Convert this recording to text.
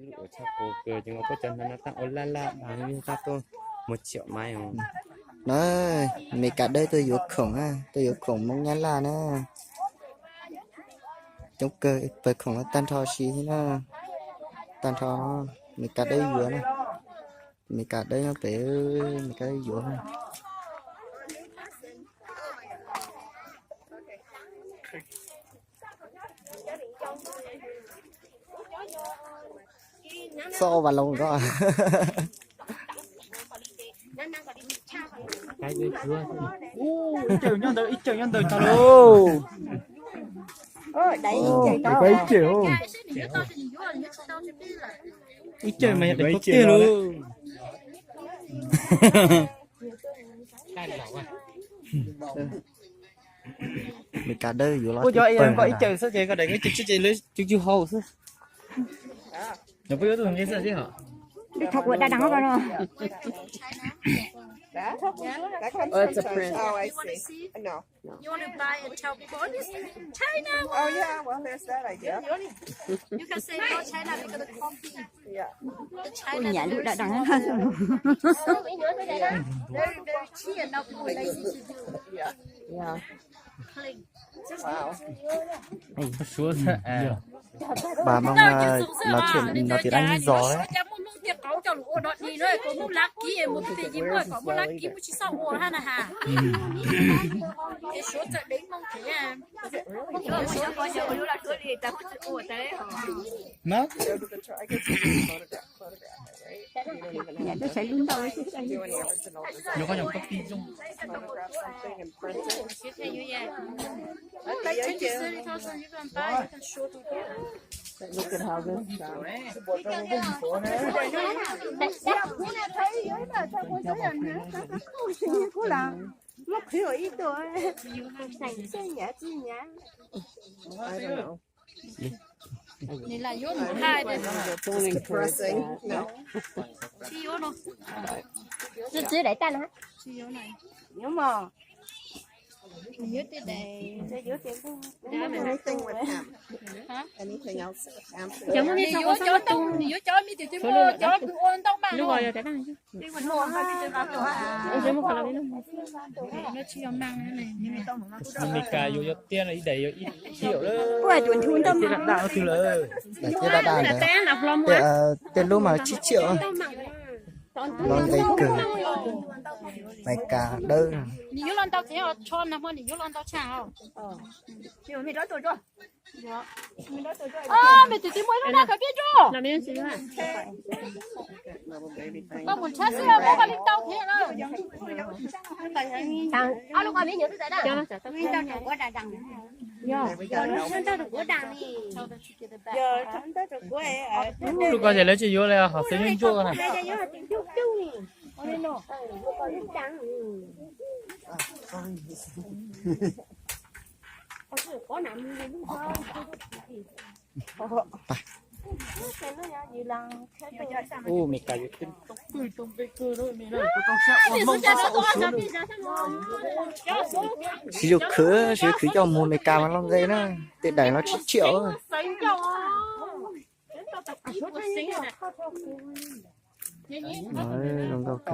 lụa cha cô cười nhưng mà có chân nó ta ôn la la như ta tôi 1 triệu mai không nói mày cả đây tôi vô khổng à tôi vô khổng mong nhắn là nè trong cơ bởi khổng nó tan thò xí thế nó tan thò nó mày cả đây vừa nè mày cả đây nó bé mày cả đây vừa nè so và lông đó cái gì chưa ít chừng nhân đời cho lô đấy mấy triệu ít chừng mày để có tiền luôn mày cả đây vừa lo cô cho em có ít chừng sao chị có để cái chị lấy chú hầu sao nó bây giờ tôi nghe sao chứ hả đi học vừa đã đắng rồi rồi It's a print. Oh, I see. No. You want to buy and tell people, oh, this is China. Oh, yeah. Well, there's that idea. You can say, no, China because the coffee. Yeah. The ôi China nhà lúc đã đắng very, very cheap and now people lazy to do. Yeah. Clean. Wow. xuống à bà mong nói chuyện nói tiếng Anh gió ấy cậu cho lũ đọt đi nữa có một lá kia một cái gì mới có một lá kia một chiếc sau hồ ha nè hà cái số chợ đến mong thế à có nhiều là số gì ta có chữ của đấy nó Go to the I guess you can photograph it, right? You don't even nhà have tôi sẽ luôn đâu ấy to do any original design. nó có những copy chung Photograph something and print it. you can use it Okay, like thank 20, you. 30,000 you can buy you can show to them Look at how this sounds. I don't know. này là vô một hai đây Don't encourage Pressing. that. No. chi vô nó chứ để ta nữa chi vô này nhưng mà nhớ tới đây Anything with hemp. hả Anything else with hemp. giống như đi sao vô có cho tông đi vô cho mi từ mua cho cứ ôn tông mà lúc nó rồi cái này chứ đi mình mua hai cái cái đó em sẽ mua còn là cái lúc nó chi ông năng thế này nhưng mà tông nó mình cài vô cho tiền là ít đầy vô ít triệu đó qua chuẩn thun tông tiền đạo từ lời để cái đã đàn đấy té là lom tiền lúc mà 9 triệu nó lấy cử mày cả đây你有人到这要穿那么你有人到抢哦。nhiều mình nói tôi rồi啊，没弟弟没有那个别做， làm nên gì à Little baby thing. 那我车是要我把你倒贴了。 à lúc qua biết nhớ tôi tại đó nguyên tao được của đà đằng Okay, we got help. nguyên tao được của đằng đi giờ chúng ta được của em lúc có thể lấy chị vô là học sinh viên chua này hai gia nhớ tiền chút chút nè ở đây nè còn nước đằng có nằm đúng không ô mình cài vô tiền tươi trong cái cơ đó mình nói sử dụng khứ cho mua mày cả mà long dây nó tiền đẩy nó 9 triệu rồi. Đấy, long đâu cả